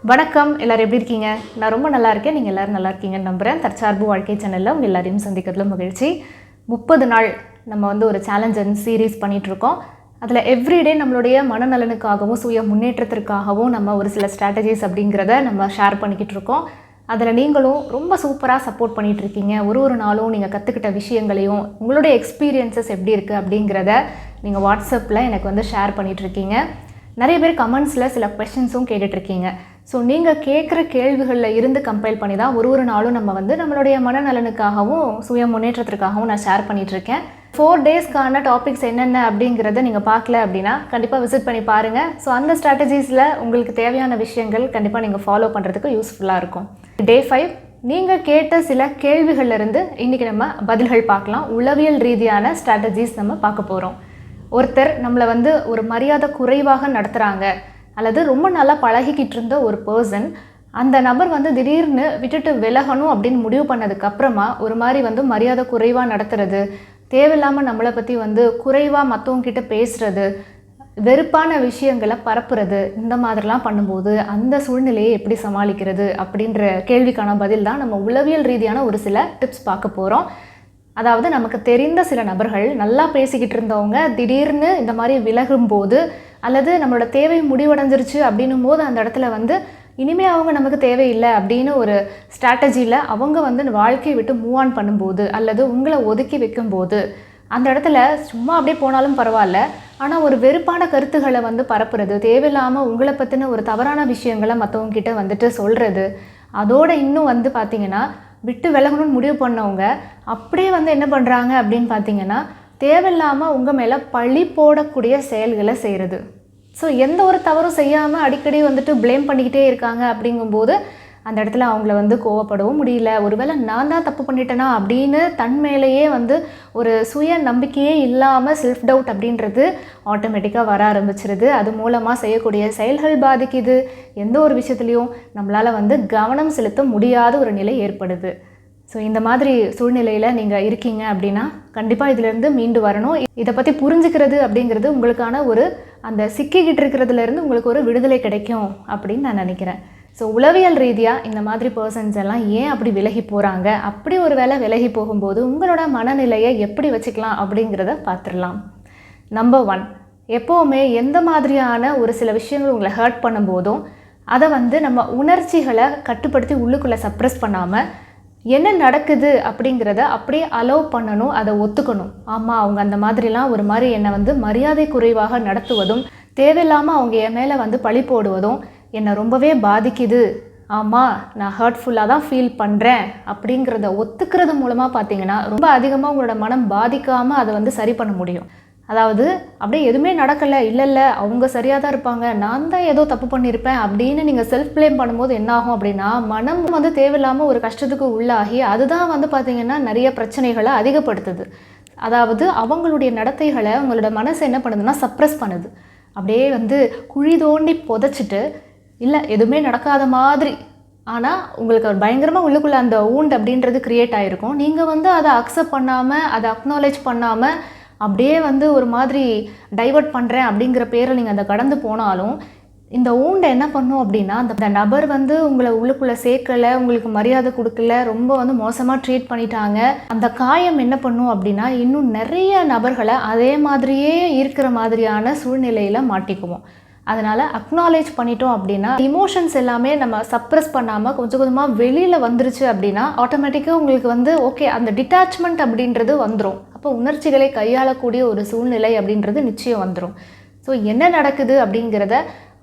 வணக்கம், எல்லாரும் எப்படி இருக்கீங்க? நான் ரொம்ப நல்லா இருக்கேன். நீங்கள் எல்லோரும் நல்லா இருக்கீங்கன்னு நம்புகிறேன். தற்சார்பு வாழ்க்கை சேனலில் உங்கள் எல்லாரையும் சந்திக்கிறதுல மகிழ்ச்சி. 30 நாள் நம்ம ஒரு சேலஞ்ச் அண்ட் சீரீஸ் பண்ணிகிட்ருக்கோம். அதில் எவ்ரிடே நம்மளுடைய மனநலனுக்காகவும் சுய முன்னேற்றத்திற்காகவும் நம்ம ஒரு சில ஸ்ட்ராட்டஜிஸ் அப்படிங்கிறத நம்ம ஷேர் பண்ணிக்கிட்டு இருக்கோம். அதில் நீங்களும் ரொம்ப சூப்பராக சப்போர்ட் பண்ணிகிட்ருக்கீங்க. ஒரு நாளும் நீங்கள் கற்றுக்கிட்ட விஷயங்களையும் உங்களுடைய எக்ஸ்பீரியன்ஸஸ் எப்படி இருக்குது அப்படிங்கிறத நீங்கள் வாட்ஸ்அப்பில் எனக்கு ஷேர் பண்ணிகிட்ருக்கீங்க. நிறைய பேர் கமெண்ட்ஸில் சில கொஷின்ஸும் கேட்டுட்ருக்கீங்க. ஸோ நீங்கள் கேட்குற கேள்விகளில் இருந்து கம்பைல் பண்ணி தான் ஒரு நாளும் நம்ம நம்மளுடைய மனநலனுக்காகவும் சுய முன்னேற்றத்திற்காகவும் நான் ஷேர் பண்ணிகிட்ருக்கேன். 4 டேஸ்க்கான டாபிக்ஸ் என்னென்ன அப்படிங்கிறத நீங்கள் பார்க்கல அப்படின்னா கண்டிப்பாக விசிட் பண்ணி பாருங்கள். ஸோ அந்த ஸ்ட்ராட்டஜிஸில் உங்களுக்கு தேவையான விஷயங்கள் கண்டிப்பாக நீங்கள் ஃபாலோ பண்ணுறதுக்கு யூஸ்ஃபுல்லாக இருக்கும். Day 5 நீங்கள் கேட்ட சில கேள்விகள்லேருந்து இன்றைக்கி நம்ம பதில்கள் பார்க்கலாம். உளவியல் ரீதியான ஸ்ட்ராட்டஜிஸ் நம்ம பார்க்க போகிறோம். ஒருத்தர் நம்மளை ஒரு மரியாதை குறைவாக நடத்துகிறாங்க அல்லது ரொம்ப நல்லா பழகிக்கிட்டு இருந்த ஒரு பர்சன், அந்த நபர் திடீர்னு விட்டுட்டு விலகணும் அப்படின்னு முடிவு பண்ணதுக்கப்புறமா ஒரு மாதிரி மரியாதை குறைவாக நடத்துறது, தேவையில்லாமல் நம்மளை பற்றி குறைவாக மற்றவங்க கிட்ட பேசுகிறது, வெறுப்பான விஷயங்களை பரப்புறது, இந்த மாதிரிலாம் பண்ணும்போது அந்த சூழ்நிலையை எப்படி சமாளிக்கிறது அப்படின்ற கேள்விக்கான பதில் தான் நம்ம உளவியல் ரீதியான ஒரு சில டிப்ஸ் பார்க்க போகிறோம். அதாவது நமக்கு தெரிந்த சில நபர்கள் நல்லா பேசிக்கிட்டு இருந்தவங்க திடீர்னு இந்த மாதிரி விலகும்போது அல்லது நம்மளோட தேவை முடிவடைஞ்சிருச்சு அப்படின்னும் போது அந்த இடத்துல இனிமேல் அவங்க நமக்கு தேவையில்லை அப்படின்னு ஒரு ஸ்ட்ராட்டஜியில் அவங்க வாழ்க்கையை விட்டு மூவ் ஆன் பண்ணும்போது அல்லது உங்களை ஒதுக்கி வைக்கும்போது அந்த இடத்துல சும்மா அப்படியே போனாலும் பரவாயில்ல, ஆனால் ஒரு வெறுப்பான கருத்துக்களை பரப்புறது, தேவையில்லாமல் உங்களை பற்றின ஒரு தவறான விஷயங்களை மற்றவங்க கிட்ட சொல்கிறது, அதோடு இன்னும் பார்த்திங்கன்னா விட்டு விலகணும்னு முடிவு பண்ணவங்க அப்படியே என்ன பண்ணுறாங்க அப்படின்னு பார்த்தீங்கன்னா தேவையில்லாமல் உங்கள் மேலே பழி போடக்கூடிய செயல்களை செய்கிறது. ஸோ எந்த ஒரு தவறும் செய்யாமல் அடிக்கடி ப்ளேம் பண்ணிக்கிட்டே இருக்காங்க. அப்படிங்கும்போது அந்த இடத்துல அவங்கள கோவப்படவும் முடியல, ஒருவேளை நான் தான் தப்பு பண்ணிட்டேனா அப்படின்னு தன் மேலேயே ஒரு சுய நம்பிக்கையே இல்லாமல் செல்ஃப் டவுட் அப்படின்றது ஆட்டோமேட்டிக்காக வர ஆரம்பிச்சிருது. அது மூலமாக செய்யக்கூடிய செயல்கள் பாதிக்குது. எந்த ஒரு விஷயத்துலையும் நம்மளால் கவனம் செலுத்த முடியாத ஒரு நிலை ஏற்படுது. ஸோ இந்த மாதிரி சூழ்நிலையில் நீங்கள் இருக்கீங்க அப்படின்னா கண்டிப்பாக இதிலேருந்து மீண்டு வரணும். இதை பற்றி புரிஞ்சுக்கிறது அப்படிங்கிறது உங்களுக்கான அந்த சிக்கிக்கிட்டு இருக்கிறதுலேருந்து உங்களுக்கு ஒரு விடுதலை கிடைக்கும் அப்படின்னு நான் நினைக்கிறேன். ஸோ உளவியல் ரீதியாக இந்த மாதிரி பர்சன்ஸ் எல்லாம் ஏன் அப்படி விலகி போகிறாங்க, அப்படி ஒரு வேளை விலகி போகும்போது உங்களோட மனநிலையை எப்படி வச்சுக்கலாம் அப்படிங்கிறத பார்த்துடலாம். நம்பர் 1, எப்போவுமே எந்த மாதிரியான ஒரு சில விஷயங்கள் உங்களை ஹர்ட் பண்ணும்போதும் அதை நம்ம உணர்ச்சிகளை கட்டுப்படுத்தி உள்ளுக்குள்ளே சப்ரெஸ் பண்ணாமல் என்ன நடக்குது அப்படிங்கிறத அப்படியே அலோவ் பண்ணணும், அதை ஒத்துக்கணும். ஆமாம், அவங்க அந்த மாதிரிலாம் ஒரு மாதிரி என்னை மரியாதை குறைவாக நடத்துவதும் தேவையில்லாமல் அவங்க என் மேலே பழி போடுவதும் என்னை ரொம்பவே பாதிக்குது. ஆமாம், நான் ஹர்ட்ஃபுல்லாக தான் ஃபீல் பண்ணுறேன் அப்படிங்கிறத ஒத்துக்கிறது மூலமாக பார்த்தீங்கன்னா ரொம்ப அதிகமாக உங்களோட மனம் பாதிக்காமல் அதை சரி பண்ண முடியும். அதாவது அப்படியே எதுவுமே நடக்கலை, இல்லை அவங்க சரியாக தான் இருப்பாங்க, நான் தான் ஏதோ தப்பு பண்ணியிருப்பேன் அப்படின்னு நீங்கள் செல்ஃப் ப்ளேம் பண்ணும்போது என்ன ஆகும் அப்படின்னா மனம் தேவையில்லாமல் ஒரு கஷ்டத்துக்கு உள்ளாகி அதுதான் பார்த்தீங்கன்னா நிறைய பிரச்சனைகளை அதிகப்படுத்துது. அதாவது அவங்களுடைய நடத்தைகளை உங்களோட மனசு என்ன பண்ணுதுன்னா சப்ரெஸ் பண்ணுது. அப்படியே குழி தோண்டி புதைச்சிட்டு இல்லை எதுவுமே நடக்காத மாதிரி, ஆனால் உங்களுக்கு பயங்கரமாக உள்ளுக்குள்ளே அந்த ஊண்ட் அப்படின்றது க்ரியேட் ஆகிருக்கும். நீங்கள் அதை அக்செப்ட் பண்ணாமல் அதை அக்னாலேஜ் பண்ணாமல் அப்படியே ஒரு மாதிரி டைவர்ட் பண்ணுறேன் அப்படிங்கிற பேரில் நீங்கள் அதை கடந்து போனாலும் இந்த ஊண்டை என்ன பண்ணும் அப்படின்னா அந்த நபர் உங்களை உள்ளுக்குள்ளே சேர்க்கலை, உங்களுக்கு மரியாதை கொடுக்கல, ரொம்ப மோசமாக ட்ரீட் பண்ணிட்டாங்க. அந்த காயம் என்ன பண்ணும் அப்படின்னா இன்னும் நிறைய நபர்களை அதே மாதிரியே இருக்கிற மாதிரியான சூழ்நிலையில் மாட்டிக்குவோம். அதனால் அக்னாலேஜ் பண்ணிட்டோம் அப்படின்னா இமோஷன்ஸ் எல்லாமே நம்ம சப்ரெஸ் பண்ணாமல் கொஞ்சம் கொஞ்சமாக வெளியில் வந்துருச்சு அப்படின்னா ஆட்டோமேட்டிக்காக உங்களுக்கு ஓகே அந்த டிட்டாச்மெண்ட் அப்படின்றது வந்துடும். அப்போ உணர்ச்சிகளை கையாளக்கூடிய ஒரு சூழ்நிலை அப்படின்றது நிச்சயம் வந்துடும். ஸோ என்ன நடக்குது அப்படிங்கிறத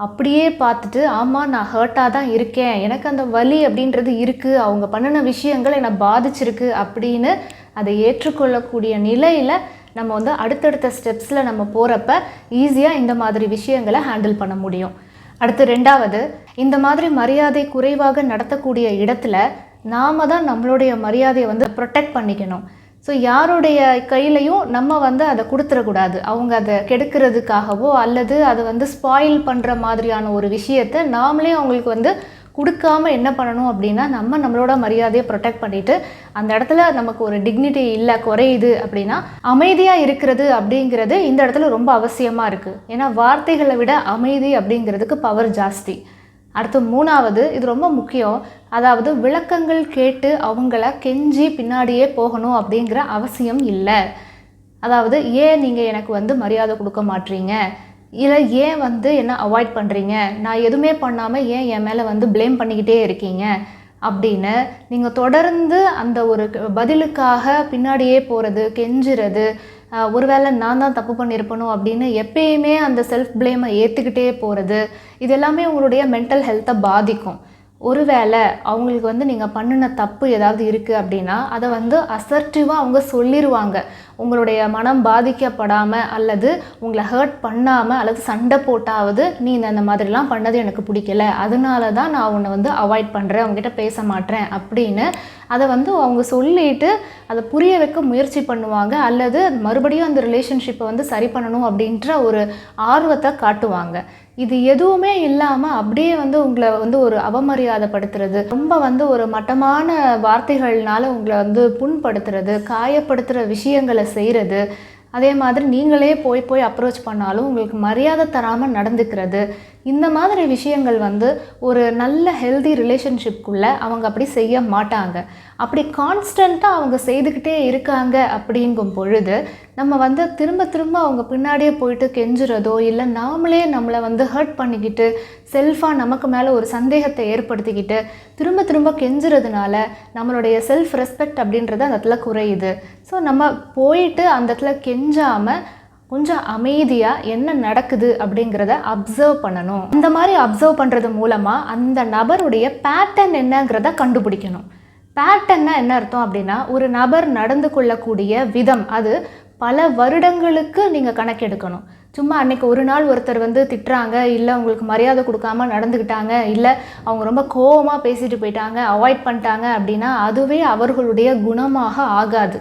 அப்படியே பார்த்துட்டு ஆமாம் நான் ஹர்ட்டாக தான் இருக்கேன், எனக்கு அந்த வலி அப்படின்றது இருக்குது, அவங்க பண்ணின விஷயங்கள் என்னை பாதிச்சிருக்கு அப்படின்னு அதை ஏற்றுக்கொள்ளக்கூடிய நிலையில் நம்ம அடுத்தடுத்த ஸ்டெப்ஸில் நம்ம போகிறப்ப ஈஸியாக இந்த மாதிரி விஷயங்களை ஹேண்டில் பண்ண முடியும். அடுத்து 2வது, இந்த மாதிரி மரியாதை குறைவாக நடத்தக்கூடிய இடத்துல நாம் தான் நம்மளுடைய மரியாதையை ப்ரொடெக்ட் பண்ணிக்கணும். ஸோ யாருடைய கையிலையும் நம்ம அதை கொடுத்துடக்கூடாது. அவங்க அதை கெடுக்கிறதுக்காகவோ அல்லது அதை ஸ்பாயில் பண்ணுற மாதிரியான ஒரு விஷயத்தை நாமளே அவங்களுக்கு கொடுக்காமல் என்ன பண்ணணும் அப்படின்னா நம்மளோட மரியாதையை ப்ரொடெக்ட் பண்ணிவிட்டு அந்த இடத்துல நமக்கு ஒரு டிக்னிட்டி இல்லை குறையுது அப்படின்னா அமைதியாக இருக்கிறது அப்படிங்கிறது இந்த இடத்துல ரொம்ப அவசியமாக இருக்குது. ஏன்னா வார்த்தைகளை விட அமைதி அப்படிங்கிறதுக்கு பவர் ஜாஸ்தி. அடுத்து 3வது, இது ரொம்ப முக்கியம். அதாவது விளக்கங்கள் கேட்டு அவங்கள கெஞ்சி பின்னாடியே போகணும் அப்படிங்கிற அவசியம் இல்லை. அதாவது ஏன் நீங்கள் எனக்கு வந்து மரியாதை கொடுக்க மாட்டீங்க, இல்லை ஏன் வந்து என்ன அவாய்ட் பண்ணுறீங்க, நான் எதுவுமே பண்ணாமல் ஏன் என் மேலே வந்து ப்ளேம் பண்ணிக்கிட்டே இருக்கீங்க அப்படின்னு நீங்கள் தொடர்ந்து அந்த ஒரு பதிலுக்காக பின்னாடியே போகிறது, கெஞ்சுறது, ஒருவேளை நான் தான் தப்பு பண்ணியிருப்பனோ அப்படின்னு எப்பயுமே அந்த செல்ஃப் ப்ளேமை ஏற்றுக்கிட்டே போகிறது, இது எல்லாமே உங்களுடைய மென்டல் ஹெல்த்தை பாதிக்கும். ஒருவேளை அவங்களுக்கு வந்து நீங்கள் பண்ணின தப்பு ஏதாவது இருக்குது அப்படின்னா அதை வந்து அசர்ட்டிவாக அவங்க சொல்லிடுவாங்க. உங்களுடைய மனம் பாதிக்கப்படாமல் அல்லது உங்களை ஹர்ட் பண்ணாமல் அல்லது சண்டை போட்டாவது நீ இந்த மாதிரிலாம் பண்ணது எனக்கு பிடிக்கல, அதனால தான் நான் உன்னை வந்து அவாய்ட் பண்ணுறேன், அவங்ககிட்ட பேச மாட்டேன் அப்படின்னு அதை வந்து அவங்க சொல்லிட்டு அதை புரிய வைக்க முயற்சி பண்ணுவாங்க. அல்லது மறுபடியும் அந்த ரிலேஷன்ஷிப்பை வந்து சரி பண்ணணும் அப்படின்ற ஒரு ஆர்வத்தை காட்டுவாங்க. இது எதுவுமே இல்லாமல் அப்படியே வந்து உங்களை வந்து ஒரு அவமரியாதைப்படுத்துறது, ரொம்ப வந்து ஒரு மட்டமான வார்த்தைகள்னால உங்களை வந்து புண்படுத்துறது, காயப்படுத்துகிற விஷயங்களை செய்கிறது, அதே மாதிரி நீங்களே போய் அப்ரோச் பண்ணாலும் உங்களுக்கு மரியாதை தராமல் நடந்துக்கிறது, இந்த மாதிரி விஷயங்கள் வந்து ஒரு நல்ல ஹெல்தி ரிலேஷன்ஷிப்குள்ளே அவங்க அப்படி செய்ய மாட்டாங்க. அப்படி கான்ஸ்டண்ட்டாக அவங்க செய்துக்கிட்டே இருக்காங்க அப்படிங்கும் பொழுது நம்ம வந்து திரும்ப திரும்ப அவங்க பின்னாடியே போயிட்டு கெஞ்சுறதோ இல்லை நாமளே நம்மளை வந்து ஹர்ட் பண்ணிக்கிட்டு செல்ஃபாக நமக்கு மேலே ஒரு சந்தேகத்தை ஏற்படுத்திக்கிட்டு திரும்ப திரும்ப கெஞ்சுறதுனால நம்மளுடைய செல்ஃப் ரெஸ்பெக்ட் அப்படின்றது அந்த இடத்துல குறையுது. ஸோ நம்ம போயிட்டு அந்த இடத்துல கெஞ்சாமல் கொஞ்சம் அமைதியாக என்ன நடக்குது அப்படிங்கிறத அப்சர்வ் பண்ணணும். இந்த மாதிரி அப்சர்வ் பண்ணுறது மூலமாக அந்த நபருடைய பேட்டர்ன் என்னங்கிறத கண்டுபிடிக்கணும். பேட்டர்ன்னா என்ன அர்த்தம் அப்படின்னா, ஒரு நபர் நடந்து கொள்ளக்கூடிய விதம் அது பல வருடங்களுக்கு நீங்கள் கணக்கெடுக்கணும். சும்மா அன்றைக்கி ஒரு நாள் ஒருத்தர் வந்து திட்டுறாங்க, இல்லை உங்களுக்கு மரியாதை கொடுக்காம நடந்துக்கிட்டாங்க, இல்லை அவங்க ரொம்ப கோவமாக பேசிட்டு போயிட்டாங்க, அவாய்ட் பண்ணிட்டாங்க அப்படின்னா அதுவே அவர்களுடைய குணமாக ஆகாது.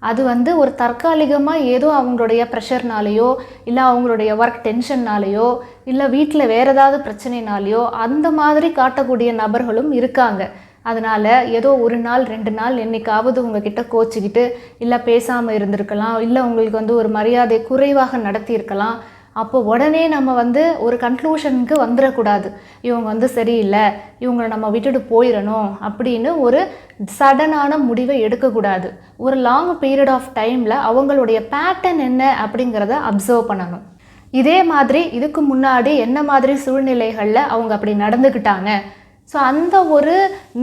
அது வந்து ஒரு தற்காலிகமாக ஏதோ அவங்களுடைய ப்ரெஷர்னாலேயோ இல்லை அவங்களுடைய ஒர்க் டென்ஷன்னாலேயோ இல்லை வீட்டில் வேறு ஏதாவது பிரச்சனைனாலேயோ அந்த மாதிரி காட்டக்கூடிய நபர்களும் இருக்காங்க. அதனால் ஏதோ ஒரு நாள் 2 நாள் என்னைக்காவது உங்ககிட்ட கோச்சிக்கிட்டு இல்லை பேசாமல் இருந்திருக்கலாம், இல்லை உங்களுக்கு வந்து ஒரு மரியாதை குறைவாக நடத்தியிருக்கலாம். அப்போ உடனே நம்ம வந்து ஒரு கன்க்ளூஷனுக்கு வந்துடக்கூடாது, இவங்க வந்து சரியில்லை, இவங்களை நம்ம விட்டுட்டு போயிடணும் அப்படின்னு ஒரு சடனான முடிவை எடுக்கக்கூடாது. ஒரு லாங் பீரியட் ஆஃப் டைமில் அவங்களுடைய பேட்டர்ன் என்ன அப்படிங்கிறத அப்சர்வ் பண்ணணும். இதே மாதிரி இதுக்கு முன்னாடி என்ன மாதிரி சூழ்நிலைகளில் அவங்க அப்படி நடந்துக்கிட்டாங்க, ஸோ அந்த ஒரு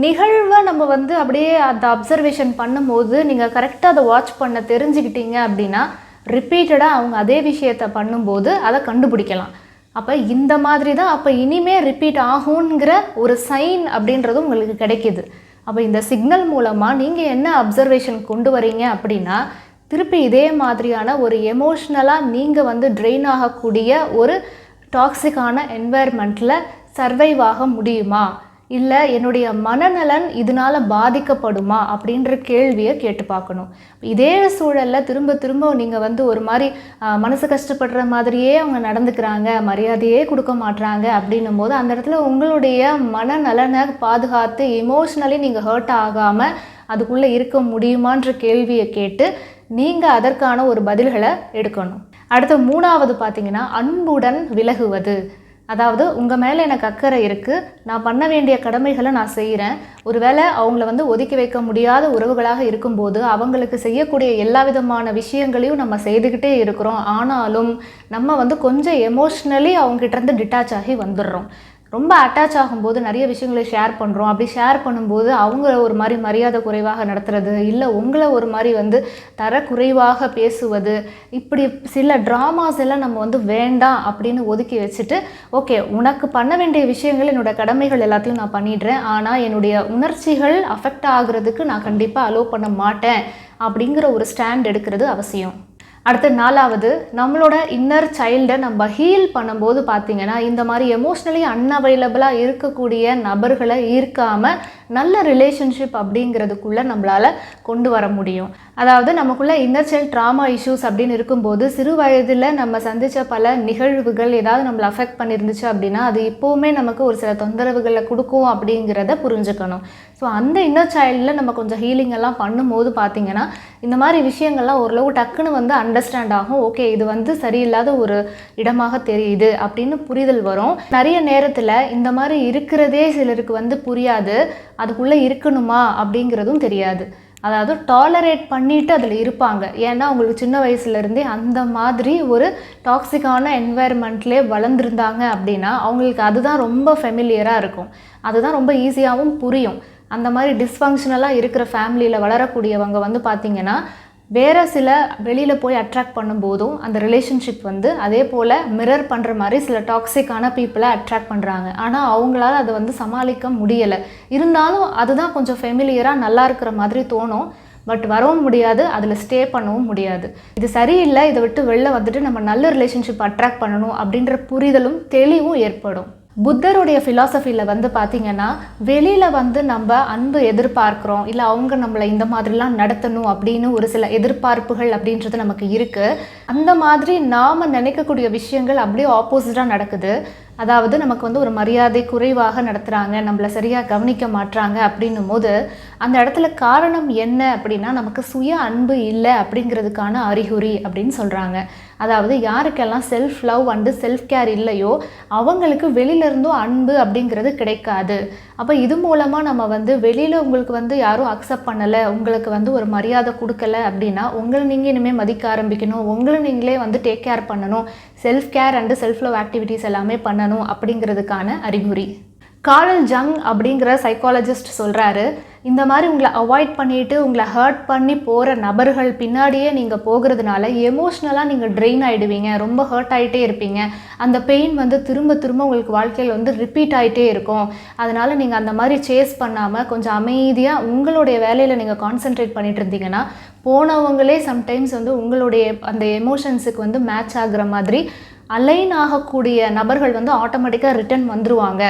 நிகழ்வை நம்ம வந்து அப்படியே அந்த அப்சர்வேஷன் பண்ணும்போது நீங்கள் கரெக்டாக அதை வாட்ச் பண்ண தெரிஞ்சுக்கிட்டீங்க அப்படின்னா ரிப்பீட்டடாக அவங்க அதே விஷயத்தை பண்ணும்போது அதை கண்டுபிடிக்கலாம். அப்போ இந்த மாதிரி தான் அப்போ இனிமே ரிப்பீட் ஆகுங்கிற ஒரு சைன் அப்படின்றது உங்களுக்கு கிடைக்கிது. அப்போ இந்த சிக்னல் மூலமாக நீங்கள் என்ன அப்சர்வேஷன் கொண்டு வரீங்க அப்படின்னா, திருப்பி இதே மாதிரியான ஒரு எமோஷ்னலாக நீங்கள் வந்து ட்ரெயின் ஆகக்கூடிய ஒரு டாக்ஸிக்கான என்வாயர்மெண்ட்டில் சர்வைவ் ஆக முடியுமா, இல்லை என்னுடைய மனநலன் இதனால் பாதிக்கப்படுமா அப்படின்ற கேள்வியை கேட்டு பார்க்கணும். இதே சூழலில் திரும்ப திரும்ப நீங்கள் வந்து ஒரு மாதிரி மனசு கஷ்டப்படுற மாதிரியே அவங்க நடந்துக்கிறாங்க, மரியாதையே கொடுக்க மாட்டுறாங்க அப்படின்னும் போது அந்த இடத்துல உங்களுடைய மனநலனை பாதுகாத்து எமோஷ்னலி நீங்கள் ஹர்ட் ஆகாமல் அதுக்குள்ளே இருக்க முடியுமான்ற கேள்வியை கேட்டு நீங்கள் அதற்கான ஒரு பதில்களை எடுக்கணும். அடுத்த 3வது பார்த்திங்கன்னா, அன்புடன் விலகுவது. அதாவது உங்கள் மேலே எனக்கு அக்கறை இருக்குது, நான் பண்ண வேண்டிய கடமைகளை நான் செய்கிறேன். ஒருவேளை அவங்கள வந்து ஒதுக்கி வைக்க முடியாத உறவுகளாக இருக்கும்போது அவங்களுக்கு செய்யக்கூடிய எல்லா விதமான விஷயங்களையும் நம்ம செய்துக்கிட்டே இருக்கிறோம். ஆனாலும் நம்ம வந்து கொஞ்சம் எமோஷ்னலி அவங்ககிட்டருந்து டிட்டாச் ஆகி வந்துடுறோம். ரொம்ப அட்டாச் ஆகும்போது நிறைய விஷயங்களை ஷேர் பண்ணுறோம். அப்படி ஷேர் பண்ணும்போது அவங்க ஒரு மாதிரி மரியாதை குறைவாக நடத்துறது, இல்லை உங்களை ஒரு மாதிரி வந்து தரக்குறைவாக பேசுவது, இப்படி சில ட்ராமாஸ் எல்லாம் நம்ம வந்து வேண்டாம் அப்படின்னு ஒதுக்கி வச்சுட்டு, ஓகே உனக்கு பண்ண வேண்டிய விஷயங்கள் என்னோடய கடமைகள் எல்லாத்தையும் நான் பண்ணிடுறேன், ஆனால் என்னுடைய உணர்ச்சிகள் அஃபெக்ட் ஆகுறதுக்கு நான் கண்டிப்பாக அலோவ் பண்ண மாட்டேன் அப்படிங்கிற ஒரு ஸ்டாண்ட் எடுக்கிறது அவசியம். அடுத்து 4வது, நம்மளோட இன்னர் சைல்டை நம்ம ஹீல் பண்ணும்போது பார்த்திங்கன்னா இந்த மாதிரி எமோஷ்னலி அன்அவைலபிளாக இருக்கக்கூடிய நபர்களை ஈர்க்காமல் நல்ல ரிலேஷன்ஷிப் அப்படிங்கிறதுக்குள்ளே நம்மளால் கொண்டு வர முடியும். அதாவது நமக்குள்ளே இன்னர் சைல்ட் ட்ராமா இஷ்யூஸ் அப்படின்னு இருக்கும்போது சிறு வயதில் நம்ம சந்தித்த பல நிகழ்வுகள் ஏதாவது நம்மளை அஃபெக்ட் பண்ணியிருந்துச்சு அப்படின்னா அது இப்போவுமே நமக்கு ஒரு சில தொந்தரவுகளை கொடுக்கும் அப்படிங்கிறத புரிஞ்சுக்கணும். ஸோ அந்த இன்னர் சைல்டில் நம்ம கொஞ்சம் ஹீலிங் எல்லாம் பண்ணும்போது பார்த்திங்கன்னா இந்த மாதிரி விஷயங்கள்லாம் ஓரளவு டக்குன்னு வந்து அண்டர்ஸ்டாண்ட் ஆகும். ஓகே, இது வந்து சரியில்லாத ஒரு இடமாக தெரியுது அப்படின்னு புரிதல் வரும். நிறைய நேரத்தில் இந்த மாதிரி இருக்கிறதே சிலருக்கு வந்து புரியாது, அதுக்குள்ளே இருக்கணுமா அப்படிங்கிறதும் தெரியாது. அதாவது டாலரேட் பண்ணிவிட்டு அதில் இருப்பாங்க. ஏன்னா அவங்களுக்கு சின்ன வயசுலேருந்தே அந்த மாதிரி ஒரு டாக்ஸிக்கான என்வாயர்மெண்ட்லேயே வளர்ந்துருந்தாங்க அப்படின்னா அவங்களுக்கு அதுதான் ரொம்ப ஃபெமிலியராக இருக்கும், அதுதான் ரொம்ப ஈஸியாகவும் புரியும். அந்த மாதிரி டிஸ்ஃபங்க்ஷனலாக இருக்கிற ஃபேமிலியில் வளரக்கூடியவங்க வந்து பார்த்திங்கன்னா வேறு சில வெளியில் போய் அட்ராக்ட் பண்ணும்போதும் அந்த ரிலேஷன்ஷிப் வந்து அதே போல் மிரர் பண்ணுற மாதிரி சில டாக்ஸிக்கான பீப்புளை அட்ராக்ட் பண்ணுறாங்க. ஆனால் அவங்களால அதை வந்து சமாளிக்க முடியலை. இருந்தாலும் அதுதான் கொஞ்சம் ஃபெமிலியராக நல்லா இருக்கிற மாதிரி தோணும். பட் வரவும் முடியாது, அதில் ஸ்டே பண்ணவும் முடியாது. இது சரியில்லை, இதை விட்டு வெளில வந்துட்டு நம்ம நல்ல ரிலேஷன்ஷிப் அட்ராக்ட் பண்ணணும் அப்படின்ற புரிதலும் தெளிவும் ஏற்படும். புத்தருடைய ஃபிலாசபியில் வந்து பார்த்திங்கன்னா வெளியில் வந்து நம்ம அன்பு எதிர்பார்க்குறோம், இல்லை அவங்க நம்மளை இந்த மாதிரிலாம் நடத்தணும் அப்படின்னு ஒரு சில எதிர்பார்ப்புகள் அப்படின்றது நமக்கு இருக்குது. அந்த மாதிரி நாம் நினைக்கக்கூடிய விஷயங்கள் அப்படியே ஆப்போசிட்டாக நடக்குது. அதாவது நமக்கு வந்து ஒரு மரியாதை குறைவாக நடத்துகிறாங்க, நம்மளை சரியாக கவனிக்க மாட்டுறாங்க அப்படின்னும் போது அந்த இடத்துல காரணம் என்ன அப்படின்னா நமக்கு சுய அன்பு இல்லை அப்படிங்கிறதுக்கான அறிகுறி அப்படின்னு சொல்கிறாங்க. அதாவது யாருக்கெல்லாம் self love and self care இல்லையோ அவங்களுக்கு வெளியிலேருந்தும் அன்பு அப்படிங்கிறது கிடைக்காது. அப்போ இது மூலமாக நம்ம வந்து வெளியில் உங்களுக்கு வந்து யாரும் அக்செப்ட் பண்ணலை, உங்களுக்கு வந்து ஒரு மரியாதை கொடுக்கல அப்படின்னா உங்களை நீங்கள் இனிமேல் மதிக்க ஆரம்பிக்கணும், உங்களை நீங்களே வந்து டேக் கேர் பண்ணணும், self care and self love activities எல்லாமே பண்ணணும் அப்படிங்கிறதுக்கான அறிகுறி. கார்ல் ஜங் அப்படிங்கிற சைக்காலஜிஸ்ட் சொல்கிறாரு, இந்த மாதிரி உங்களை அவாய்ட் பண்ணிவிட்டு உங்களை ஹர்ட் பண்ணி போகிற நபர்கள் பின்னாடியே நீங்கள் போகிறதுனால எமோஷ்னலாக நீங்கள் ட்ரெயின் ஆகிடுவீங்க, ரொம்ப ஹர்ட் ஆகிட்டே இருப்பீங்க. அந்த பெயின் வந்து திரும்ப திரும்ப உங்களுக்கு வாழ்க்கையில் வந்து ரிப்பீட் ஆகிட்டே இருக்கும். அதனால் நீங்கள் அந்த மாதிரி சேஸ் பண்ணாமல் கொஞ்சம் அமைதியாக உங்களுடைய வேலையில் நீங்கள் கான்சென்ட்ரேட் பண்ணிட்டு இருந்தீங்கன்னா போனவங்களே சம்டைம்ஸ் வந்து உங்களுடைய அந்த எமோஷன்ஸுக்கு வந்து மேட்ச் ஆகுற மாதிரி அலைன் ஆகக்கூடிய நபர்கள் வந்து ஆட்டோமேட்டிக்காக ரிட்டர்ன் வந்துடுவாங்க.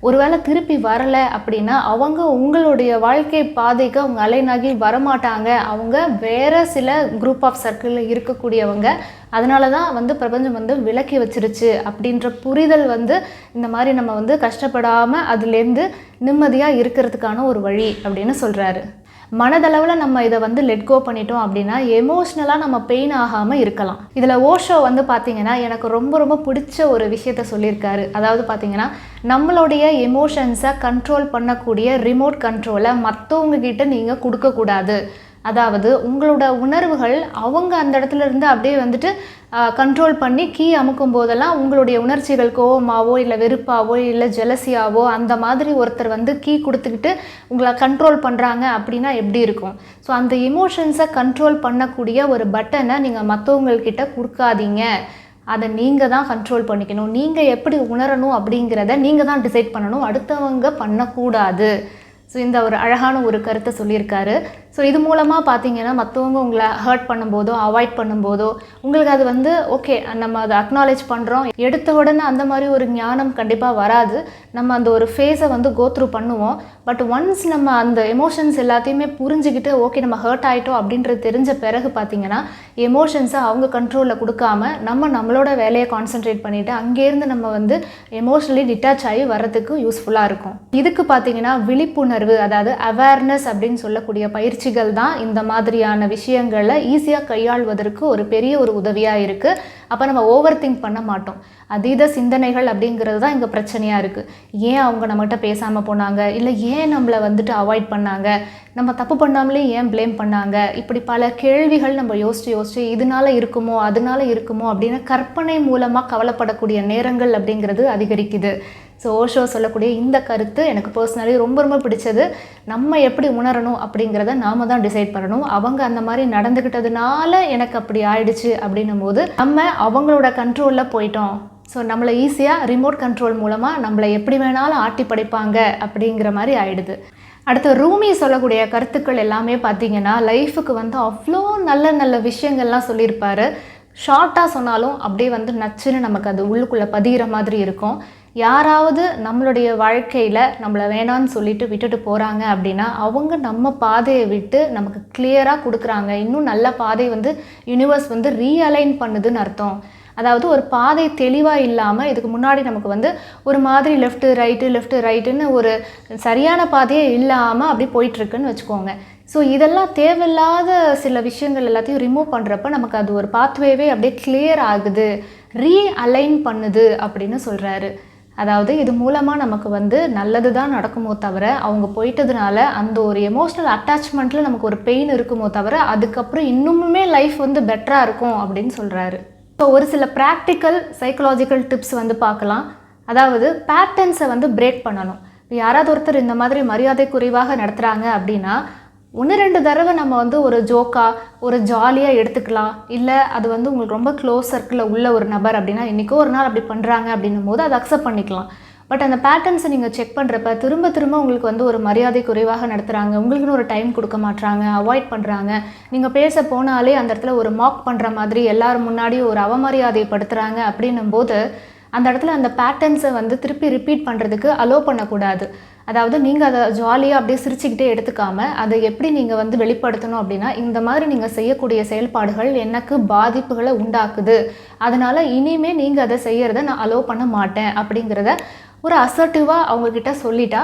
ஒருவேளை திருப்பி வரலை அப்படின்னா அவங்க உங்களுடைய வாழ்க்கை பாதைக்கு அவங்க அலைன் ஆகி வரமாட்டாங்க, அவங்க வேறு சில குரூப் ஆஃப் சர்க்கிளில் இருக்கக்கூடியவங்க. அதனால தான் வந்து பிரபஞ்சம் வந்து விலக்கி வச்சிருச்சு அப்படின்ற புரிதல் வந்து இந்த மாதிரி நம்ம வந்து கஷ்டப்படாமல் அதுலேருந்து நிம்மதியாக இருக்கிறதுக்கான ஒரு வழி அப்படின்னு சொல்கிறாரு. மனதளவில் நம்ம இதை வந்து லெட் கோ பண்ணிட்டோம் அப்படின்னா எமோஷ்னலாக நம்ம பெயின் ஆகாமல் இருக்கலாம். இதில் ஓஷோ வந்து பார்த்திங்கன்னா எனக்கு ரொம்ப ரொம்ப பிடிச்ச ஒரு விஷயத்த சொல்லியிருக்காரு. அதாவது பார்த்திங்கன்னா நம்மளுடைய எமோஷன்ஸை கண்ட்ரோல் பண்ணக்கூடிய ரிமோட் கண்ட்ரோலை மற்றவங்கக்கிட்ட நீங்கள் கொடுக்கக்கூடாது. அதாவது உங்களோட உணர்வுகள் அவங்க அந்த இடத்துல இருந்து அப்படியே வந்துட்டு கண்ட்ரோல் பண்ணி கீ அமுக்கும் போதெல்லாம் உங்களுடைய உணர்ச்சிகள் கோவமாவோ இல்லை வெறுப்பாவோ இல்லை ஜெலசியாவோ அந்த மாதிரி ஒருத்தர் வந்து கீ கொடுத்துக்கிட்டு உங்களை கண்ட்ரோல் பண்ணுறாங்க அப்படின்னா எப்படி இருக்கும்? ஸோ அந்த எமோஷன்ஸை கண்ட்ரோல் பண்ணக்கூடிய ஒரு பட்டனை நீங்கள் மற்றவங்கக்கிட்ட கொடுக்காதீங்க. அதை நீங்கள் தான் கண்ட்ரோல் பண்ணிக்கணும். நீங்கள் எப்படி உணரணும் அப்படிங்கிறத நீங்கள் தான் டிசைட் பண்ணணும், அடுத்தவங்க பண்ணக்கூடாது. ஸோ இந்த ஒரு அழகான ஒரு கருத்தை சொல்லியிருக்காரு. ஸோ இது மூலமாக பார்த்தீங்கன்னா மற்றவங்க உங்களை ஹர்ட் பண்ணும்போதோ அவாய்ட் பண்ணும்போதோ உங்களுக்கு அது வந்து ஓகே நம்ம அதை அக்னாலேஜ் பண்ணுறோம், எடுத்த உடனே அந்த மாதிரி ஒரு ஞானம் கண்டிப்பாக வராது. நம்ம அந்த ஒரு ஃபேஸை வந்து கோத்ரூ பண்ணுவோம். பட் ஒன்ஸ் நம்ம அந்த எமோஷன்ஸ் எல்லாத்தையுமே புரிஞ்சுக்கிட்டு ஓகே நம்ம ஹர்ட் ஆகிட்டோம் அப்படின்றது தெரிஞ்ச பிறகு பார்த்திங்கன்னா எமோஷன்ஸை அவங்க கண்ட்ரோலில் கொடுக்காம நம்மளோட வேலையை கான்சென்ட்ரேட் பண்ணிவிட்டு அங்கேருந்து நம்ம வந்து எமோஷ்னலி டிட்டாச் ஆகி வர்றதுக்கு யூஸ்ஃபுல்லாக இருக்கும். இதுக்கு பார்த்திங்கன்னா விழிப்புணர்வு, அதாவது அவேர்னஸ் அப்படின்னு சொல்லக்கூடிய பயிற்சிகள் தான் இந்த மாதிரியான விஷயங்களை ஈஸியாக கையாள்வதற்கு ஒரு பெரிய ஒரு உதவியாக இருக்குது. அப்போ நம்ம ஓவர் திங்க் பண்ண மாட்டோம். அதீத சிந்தனைகள் அப்படிங்கிறது தான் இங்கே பிரச்சனையாக இருக்குது. ஏன் அவங்க நம்மகிட்ட பேசாமல் போனாங்க, இல்லை ஏன் நம்மளை வந்துட்டு அவாய்ட் பண்ணாங்க, நம்ம தப்பு பண்ணாமலே ஏன் ப்ளேம் பண்ணாங்க, இப்படி பல கேள்விகள் நம்ம யோசித்து இதனால இருக்குமோ அதனால இருக்குமோ அப்படின்னு கற்பனை மூலமாக கவலைப்படக்கூடிய நேரங்கள் அப்படிங்கிறது அதிகரிக்குது. ஸோ ஓஷோ சொல்லக்கூடிய இந்த கருத்து எனக்கு பர்சனலி ரொம்ப ரொம்ப பிடிச்சது. நம்ம எப்படி உணரணும் அப்படிங்கிறத நாம் தான் டிசைட் பண்ணணும். அவங்க அந்த மாதிரி நடந்துக்கிட்டதுனால எனக்கு அப்படி ஆயிடுச்சு அப்படின்னும் போது நம்ம அவங்களோட கண்ட்ரோலில் போயிட்டோம். ஸோ நம்மளை ஈஸியாக ரிமோட் கண்ட்ரோல் மூலமாக நம்மளை எப்படி வேணாலும் ஆட்டி படைப்பாங்க அப்படிங்கிற மாதிரி ஆயிடுது. அடுத்து ரூமி சொல்லக்கூடிய கருத்துக்கள் எல்லாமே பார்த்திங்கன்னா லைஃபுக்கு வந்து அவ்வளோ நல்ல நல்ல விஷயங்கள்லாம் சொல்லியிருப்பார். ஷார்ட்டாக சொன்னாலும் அப்படியே வந்து நச்சுன்னு நமக்கு அது உள்ளுக்குள்ளே பதிகிற மாதிரி இருக்கும். யாராவது நம்மளுடைய வாழ்க்கையில் நம்மளை வேணான்னு சொல்லிட்டு விட்டுட்டு போகிறாங்க அப்படின்னா அவங்க நம்ம பாதையை விட்டு நமக்கு கிளியராக கொடுக்குறாங்க. இன்னும் நல்ல பாதை வந்து யூனிவர்ஸ் வந்து ரீஅலைன் பண்ணுதுன்னு அர்த்தம். அதாவது ஒரு பாதை தெளிவாக இல்லாமல் இதுக்கு முன்னாடி நமக்கு வந்து ஒரு மாதிரி லெஃப்ட்டு ரைட்டுன்னு ஒரு சரியான பாதையே இல்லாமல் அப்படி போயிட்டுருக்குன்னு வச்சுக்கோங்க. ஸோ இதெல்லாம் தேவையில்லாத சில விஷயங்கள் எல்லாத்தையும் ரிமூவ் பண்ணுறப்ப நமக்கு அது ஒரு பாத்வேவே அப்படியே கிளியர் ஆகுது, ரீஅலைன் பண்ணுது அப்படின்னு சொல்கிறாரு. அதாவது இது மூலமாக நமக்கு வந்து நல்லது தான் நடக்குமோ தவிர அவங்க போயிட்டதுனால அந்த ஒரு எமோஷ்னல் அட்டாச்மெண்ட்டில் நமக்கு ஒரு பெயின் இருக்குமோ தவிர அதுக்கப்புறம் இன்னுமுமே லைஃப் வந்து பெட்டராக இருக்கும் அப்படின்னு சொல்கிறாரு. ஸோ ஒரு சில ப்ராக்டிக்கல் சைக்கலாஜிக்கல் டிப்ஸ் வந்து பார்க்கலாம். அதாவது பேட்டர்ன்ஸை வந்து பிரேக் பண்ணணும். யாராவது ஒருத்தர் இந்த மாதிரி மரியாதை குறைவாக நடத்துகிறாங்க அப்படின்னா 1-2 தடவை நம்ம வந்து ஒரு ஜோக்காக ஒரு ஜாலியாக எடுத்துக்கலாம். இல்லை அது வந்து உங்களுக்கு ரொம்ப க்ளோஸ் சர்க்கிளில் உள்ள ஒரு நபர் அப்படின்னா இன்றைக்கோ ஒரு நாள் அப்படி பண்ணுறாங்க அப்படின்னும் போது அதை அக்செப்ட் பண்ணிக்கலாம். பட் அந்த பேட்டர்ன்ஸை நீங்கள் செக் பண்ணுறப்ப திரும்ப உங்களுக்கு வந்து ஒரு மரியாதை குறைவாக நடத்துகிறாங்க, உங்களுக்குன்னு ஒரு டைம் கொடுக்க மாட்டுறாங்க, அவாய்ட் பண்ணுறாங்க, நீங்கள் பேச போனாலே அந்த இடத்துல ஒரு மாக் பண்ணுற மாதிரி எல்லாரும் முன்னாடியும் ஒரு அவமரியாதைப்படுத்துகிறாங்க அப்படின்னும் போது அந்த இடத்துல அந்த பேட்டர்ன்ஸை வந்து திருப்பி ரிப்பீட் பண்ணுறதுக்கு அலோவ் பண்ணக்கூடாது. அதாவது நீங்கள் அதை ஜாலியாக அப்படியே சிரிச்சுக்கிட்டே எடுத்துக்காமல் அதை எப்படி நீங்கள் வந்து வெளிப்படுத்தணும் அப்படின்னா இந்த மாதிரி நீங்கள் செய்யக்கூடிய செயல்பாடுகள் எனக்கு பாதிப்புகளை உண்டாக்குது, அதனால் இனிமேல் நீங்கள் அதை செய்கிறத நான் அலோவ் பண்ண மாட்டேன் அப்படிங்கிறத ஒரு அசர்ட்டிவாக அவங்கக்கிட்ட சொல்லிட்டா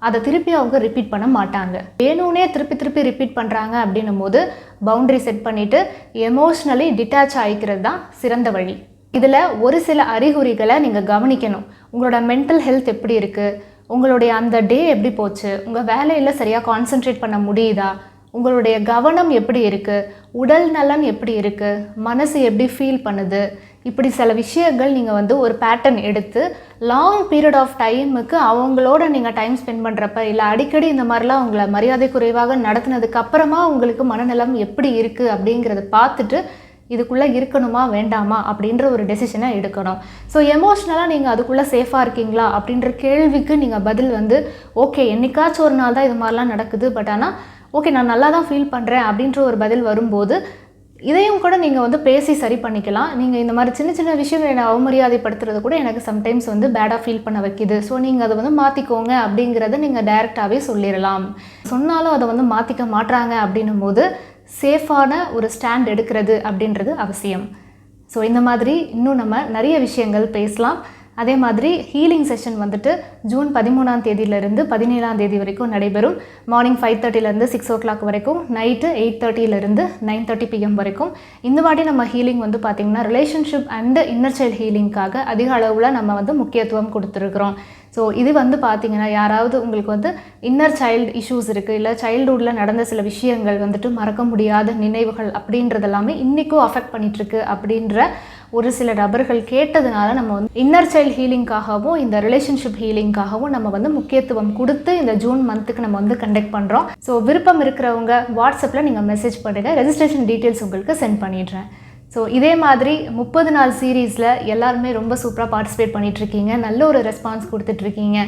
அதை திருப்பி அவங்க ரிப்பீட் பண்ண மாட்டாங்க. வேணும்னே திருப்பி ரிப்பீட் பண்ணுறாங்க அப்படின்னும் போது பவுண்டரி செட் பண்ணிவிட்டு எமோஷ்னலி டிட்டாச் ஆகிக்கிறது தான் சிறந்த வழி. இதில் ஒரு சில அறிகுறிகளை நீங்கள் கவனிக்கணும். உங்களோட மென்டல் ஹெல்த் எப்படி இருக்குது, உங்களுடைய அந்த டே எப்படி போச்சு, உங்கள் வேலையில் சரியாக கான்சென்ட்ரேட் பண்ண முடியுதா, உங்களுடைய கவனம் எப்படி இருக்குது, உடல் நலன் எப்படி இருக்குது, மனசு எப்படி ஃபீல் பண்ணுது, இப்படி சில விஷயங்கள் நீங்கள் வந்து ஒரு பேட்டர்ன் எடுத்து லாங் பீரியட் ஆஃப் டைமுக்கு அவங்களோட நீங்கள் டைம் ஸ்பெண்ட் பண்ணுறப்ப இல்லை அடிக்கடி இந்த மாதிரிலாம் உங்களை மரியாதை குறைவாக நடத்துனதுக்கு அப்புறமா உங்களுக்கு மனநலம் எப்படி இருக்குது அப்படிங்கிறத பார்த்துட்டு இதுக்குள்ளே இருக்கணுமா வேண்டாமா அப்படின்ற ஒரு டெசிஷனை எடுக்கணும். ஸோ எமோஷ்னலாக நீங்கள் அதுக்குள்ளே சேஃபாக இருக்கீங்களா அப்படின்ற கேள்விக்கு நீங்கள் பதில் வந்து ஓகே என்னைக்காச்சும் ஒரு நாள் தான் இது மாதிரிலாம் நடக்குது, பட் ஆனால் ஓகே நான் நல்லா தான் ஃபீல் பண்ணுறேன் அப்படின்ற ஒரு பதில் வரும்போது இதையும் கூட நீங்கள் வந்து பேசி சரி பண்ணிக்கலாம். நீங்கள் இந்த மாதிரி சின்ன விஷயங்கள் என்னை அவமரியாதைப்படுத்துறது கூட எனக்கு சம்டைம்ஸ் வந்து பேடாக ஃபீல் பண்ண வைக்கிது, ஸோ நீங்கள் அதை வந்து மாற்றிக்கோங்க அப்படிங்கிறத நீங்கள் டைரெக்டாகவே சொல்லிடலாம். சொன்னாலும் அதை வந்து மாற்றிக்க மாட்டுறாங்க அப்படின்னும் போது சேஃபான ஒரு ஸ்டாண்ட் எடுக்கிறது அப்படின்றது அவசியம். ஸோ இந்த மாதிரி இன்னும் நம்ம நிறைய விஷயங்கள் பேசலாம். அதே மாதிரி ஹீலிங் செஷன் வந்துட்டு ஜூன் 13ஆம் தேதியிலிருந்து 17ஆம் தேதி வரைக்கும் நடைபெறும். மார்னிங் 5:30லேருந்து 6 o'clock வரைக்கும், நைட்டு 8:30லேருந்து 9:30 PM வரைக்கும். இந்த வாட்டி நம்ம ஹீலிங் வந்து பார்த்திங்கன்னா ரிலேஷன்ஷிப் அண்டு இன்னர் சைல்டு ஹீலிங்காக அதிக அளவில் நம்ம வந்து முக்கியத்துவம் கொடுத்துருக்குறோம். ஸோ இது வந்து பார்த்திங்கன்னா யாராவது உங்களுக்கு வந்து இன்னர் சைல்டு இஷ்யூஸ் இருக்குது, இல்லை சைல்டுஹுட்டில் நடந்த சில விஷயங்கள் வந்துட்டு மறக்க முடியாத நினைவுகள் அப்படின்றதெல்லாமே இன்றைக்கும் அஃபெக்ட் பண்ணிகிட்ருக்கு அப்படின்ற ஒரு சில நபர்கள் கேட்டதுனால நம்ம வந்து இன்னர் சைல்டு ஹீலிங்காகவும் இந்த ரிலேஷன்ஷிப் ஹீலிங்காகவும் நம்ம வந்து முக்கியத்துவம் கொடுத்து இந்த ஜூன் மந்த்துக்கு நம்ம வந்து கண்டக்ட் பண்ணுறோம். ஸோ விருப்பம் இருக்கிறவங்க வாட்ஸ்அப்பில் நீங்கள் மெசேஜ் பண்ணுங்கள், ரெஜிஸ்ட்ரேஷன் டீட்டெயில்ஸ் உங்களுக்கு சென்ட் பண்ணிடுறேன். ஸோ இதே மாதிரி 30 நாள் சீரீஸில் எல்லாருமே ரொம்ப சூப்பராக பார்ட்டிசிபேட் பண்ணிகிட்ருக்கீங்க, நல்ல ஒரு ரெஸ்பான்ஸ் கொடுத்துட்ருக்கீங்க.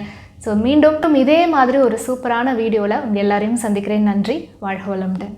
ஸோ மீண்டும் இதே மாதிரி ஒரு சூப்பரான வீடியோவில் உங்கள் எல்லாரையும் சந்திக்கிறேன். நன்றி. வாழ்க வளமுடன்.